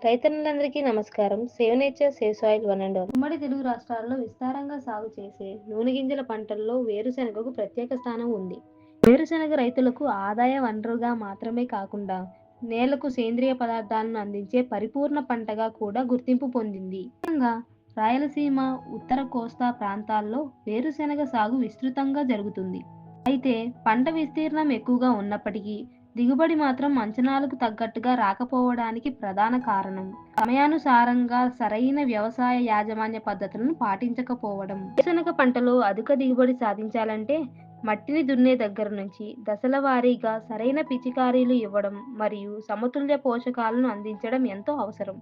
రైతన్నులందరికీ నమస్కారం. Save nature save soil one and all. ఉమ్మడి తెలుగు రాష్ట్రాల్లో విస్తారంగా సాగు చేసే నూనె గింజల పంటల్లో వేరుశెనగకు ప్రత్యేక స్థానం ఉంది. వేరుశెనగ రైతులకు ఆదాయ వనరుగా మాత్రమే కాకుండా నేలకు సేంద్రియ పదార్థాలను అందించే పరిపూర్ణ పంటగా కూడా గుర్తింపు పొందింది. ముఖ్యంగా రాయలసీమ, ఉత్తర కోస్తా ప్రాంతాల్లో వేరుశెనగ సాగు విస్తృతంగా జరుగుతుంది. అయితే పంట విస్తీర్ణం ఎక్కువగా ఉన్నప్పటికీ దిగుబడి మాత్రం అంచనాలకు తగ్గట్టుగా రాకపోవడానికి ప్రధాన కారణం సమయానుసారంగా సరైన వ్యవసాయ యాజమాన్య పద్ధతులను పాటించకపోవడం. వేరుశనగ పంటలో అధిక దిగుబడి సాధించాలంటే మట్టిని దున్నే దగ్గర నుంచి దశల వారీగా సరైన పిచికారీలు ఇవ్వడం మరియు సమతుల్య పోషకాలను అందించడం ఎంతో అవసరం.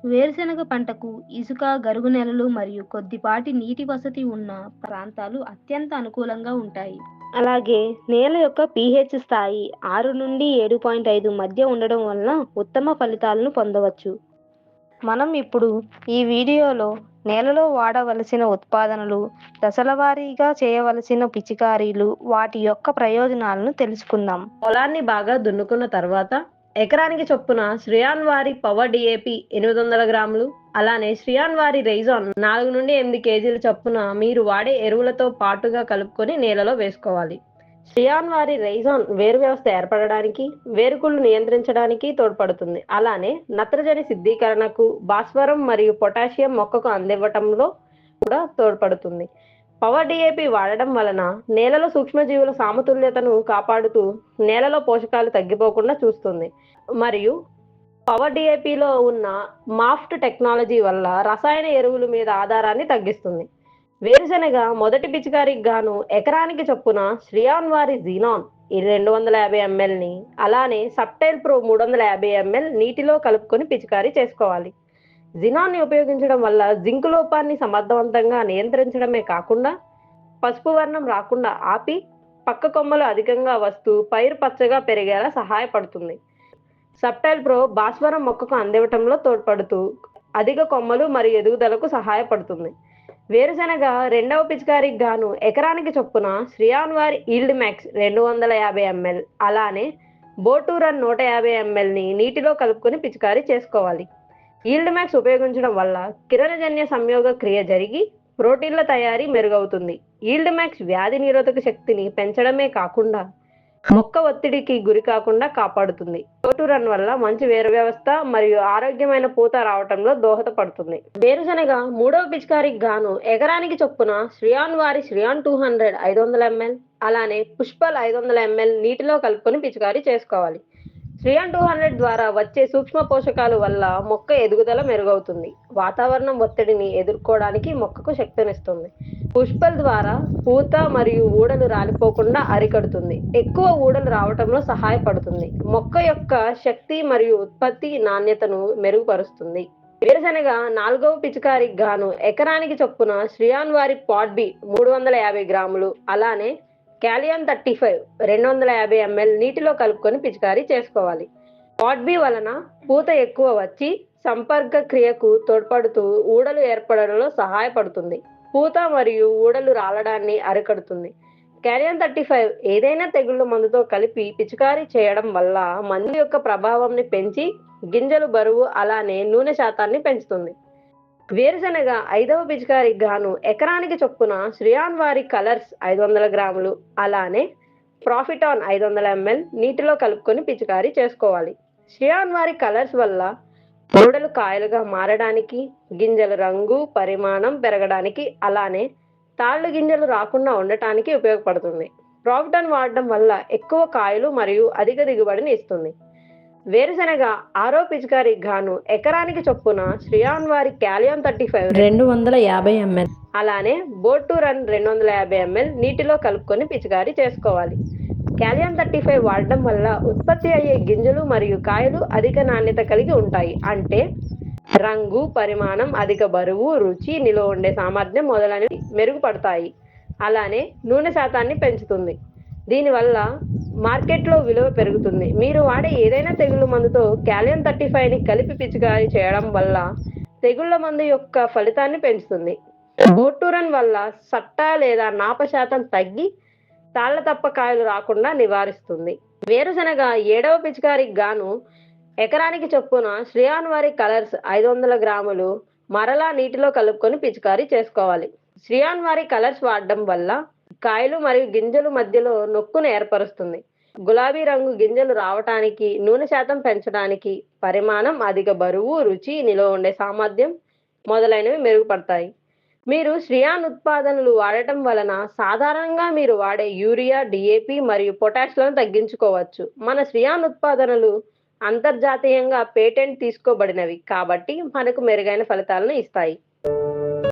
వేరుశెనగ పంటకు ఇసుక, గరుగు నేలలు మరియు కొద్దిపాటి నీటి వసతి ఉన్న ప్రాంతాలు అత్యంత అనుకూలంగా ఉంటాయి. అలాగే నేల యొక్క pH స్థాయి 6 నుండి 7.5 మధ్య ఉండడం వలన ఉత్తమ ఫలితాలను పొందవచ్చు. మనం ఇప్పుడు ఈ వీడియోలో నేలలో వాడవలసిన ఉత్పాదనలు, దశల వారీగా చేయవలసిన పిచికారీలు, వాటి యొక్క ప్రయోజనాలను తెలుసుకుందాం. పొలాన్ని బాగా దున్నుకున్న తర్వాత ఎకరానికి చొప్పున శ్రియాన్ వారి పవర్ డిఏపి 800 గ్రాములు, అలానే శ్రియాన్ వారి రైజాన్ 4 నుండి 8 కేజీల చొప్పున మీరు వాడే ఎరువులతో పాటుగా కలుపుకొని నేలలో వేసుకోవాలి. శ్రియాన్ వారి రైజాన్ వేరు వ్యవస్థ ఏర్పడడానికి, వేరుకుళ్ళు నియంత్రించడానికి తోడ్పడుతుంది. అలానే నత్రజని సిద్ధీకరణకు, భాస్వరం మరియు పొటాషియం మొక్కకు అందివ్వటంలో కూడా తోడ్పడుతుంది. పవర్ డిఏపి వాడడం వలన నేలలో సూక్ష్మజీవుల సమతుల్యతను కాపాడుతూ నేలలో పోషకాలు తగ్గిపోకుండా చూస్తుంది. మరియు పవర్ డిఏపిలో ఉన్న మాఫ్ట్ టెక్నాలజీ వల్ల రసాయన ఎరువుల మీద ఆధారాన్ని తగ్గిస్తుంది. వేరుశెనగ మొదటి పిచికారికి గాను ఎకరానికి చొప్పున శ్రియాన్ వారి జీనాన్ 250 mlని, అలానే సబ్టైల్ ప్రో 350 ml నీటిలో కలుపుకొని పిచికారీ చేసుకోవాలి. జినాన్ని ఉపయోగించడం వల్ల జింక్ లోపాన్ని సమర్థవంతంగా నియంత్రించడమే కాకుండా పసుపు వర్ణం రాకుండా ఆపి పక్క కొమ్మలు అధికంగా వస్తూ పైరు పచ్చగా పెరిగేలా సహాయపడుతుంది. సబ్టైల్ ప్రో భాస్వరం మొక్కకు అందివ్వటంలో తోడ్పడుతూ అధిక కొమ్మలు మరియు ఎదుగుదలకు సహాయపడుతుంది. వేరుశెనగ రెండవ పిచికారికి గాను ఎకరానికి చొప్పున శ్రియాన్ వారి ఈల్డ్ మ్యాక్స్ 250 ml, అలానే బోటూరన్ 150 mlని నీటిలో కలుపుకొని పిచికారీ చేసుకోవాలి. ఈల్డ్ మ్యాక్స్ ఉపయోగించడం వల్ల కిరణజన్య సంయోగ క్రియ జరిగి ప్రోటీన్ల తయారీ మెరుగవుతుంది. ఈల్డ్ మ్యాక్స్ వ్యాధి నిరోధక శక్తిని పెంచడమే కాకుండా మొక్క ఒత్తిడికి గురి కాకుండా కాపాడుతుంది. బోటూరన్ వల్ల మంచి వేరు వ్యవస్థ మరియు ఆరోగ్యమైన పూత రావటంలో దోహదపడుతుంది. వేరుశెనగ మూడవ పిచికారికి గాను ఎకరానికి చొప్పున శ్రియాన్ వారి శ్రియాన్ 200 500 ml, అలానే పుష్పల్ 500 ml నీటిలో కలుపుకొని పిచికారీ చేసుకోవాలి. శ్రియాన్ 200 ద్వారా వచ్చే సూక్ష్మ పోషకాల వల్ల మొక్క ఎదుగుదల మెరుగవుతుంది. వాతావరణం ఒత్తిడిని ఎదుర్కోవడానికి మొక్కకు శక్తినిస్తుంది. పుష్పల్ ద్వారా పూత మరియు ఊడలు రాలిపోకుండా అరికడుతుంది. ఎక్కువ ఊడలు రావటంలో సహాయపడుతుంది. మొక్క యొక్క శక్తి మరియు ఉత్పత్తి నాణ్యతను మెరుగుపరుస్తుంది. వేరుశెనగ నాలుగవ పిచికారికి గాను ఎకరానికి చొప్పున శ్రియాన్ వారి పాట్ బి 350 గ్రాములు, అలానే క్యాలియం 35 250 ml నీటిలో కలుపుకొని పిచికారీ చేసుకోవాలి. పాట్ బి వలన పూత ఎక్కువ వచ్చి సంపర్క క్రియకు తోడ్పడుతూ ఊడలు ఏర్పడడంలో సహాయపడుతుంది. పూత మరియు ఊడలు రాలడాన్ని అరికడుతుంది. క్యాలియం 35 ఏదైనా తెగుళ్ళ మందుతో కలిపి పిచికారీ చేయడం వల్ల మందు యొక్క ప్రభావంని పెంచి గింజలు బరువు, అలానే నూనె శాతాన్ని పెంచుతుంది. వేరుశెనగ ఐదవ పిచికారికి గాను ఎకరానికి చొప్పున శ్రియాన్ వారి కలర్స్ 500 గ్రాములు, అలానే ప్రాఫిటాన్ 500 ml నీటిలో కలుపుకొని పిచికారీ చేసుకోవాలి. శ్రియాన్ వారి కలర్స్ వల్ల ఊడలు కాయలుగా మారడానికి, గింజల రంగు, పరిమాణం పెరగడానికి, అలానే తాళ్ళు గింజలు రాకుండా ఉండటానికి ఉపయోగపడుతుంది. ప్రాఫిటాన్ వాడడం వల్ల ఎక్కువ కాయలు మరియు అధిక దిగుబడిని ఇస్తుంది. వేరుశెనగ ఆరో పిచికారికి గాను ఎకరానికి చొప్పున శ్రియాన్ వారి క్యాలియం 35 250 ml, అలానే బోటూరన్ 250 ml నీటిలో కలుపుకొని పిచికారీ చేసుకోవాలి. క్యాలియం 35 వాడడం వల్ల ఉత్పత్తి అయ్యే గింజలు మరియు కాయలు అధిక నాణ్యత కలిగి ఉంటాయి. అంటే రంగు, పరిమాణం, అధిక బరువు, రుచి, నిలువ ఉండే సామర్థ్యం మొదలైనవి మెరుగుపడతాయి. అలానే నూనె శాతాన్ని పెంచుతుంది. దీనివల్ల మార్కెట్లో విలువ పెరుగుతుంది. మీరు వాడే ఏదైనా తెగుళ్ళ మందుతో క్యాలియం 35ని కలిపి పిచికారీ చేయడం వల్ల తెగుళ్ళ మందు యొక్క ఫలితాన్ని పెంచుతుంది. బోటూరన్ వల్ల సట్ట లేదా నాప శాతం తగ్గి తాళ్ల తప్ప కాయలు రాకుండా నివారిస్తుంది. వేరుశెనగ ఏడవ పిచికారికి గాను ఎకరానికి చొప్పున శ్రియాన్ వారి కలర్స్ 500 గ్రాములు మరలా నీటిలో కలుపుకొని పిచికారీ చేసుకోవాలి. శ్రియాన్ వారి కలర్స్ వాడడం వల్ల కాయలు మరియు గింజలు మధ్యలో నొక్కును ఏర్పరుస్తుంది. గులాబీ రంగు గింజలు రావటానికి, నూనె శాతం పెంచడానికి, పరిమాణం, అధిక బరువు, రుచి, నిలువ ఉండే సామర్థ్యం మొదలైనవి మెరుగుపడతాయి. మీరు శ్రియాన్ ఉత్పాదనలు వాడటం వలన సాధారణంగా మీరు వాడే యూరియా, డిఏపి మరియు పొటాష్లను తగ్గించుకోవచ్చు. మన శ్రియాన్ ఉత్పాదనలు అంతర్జాతీయంగా పేటెంట్ తీసుకోబడినవి కాబట్టి మనకు మెరుగైన ఫలితాలను ఇస్తాయి.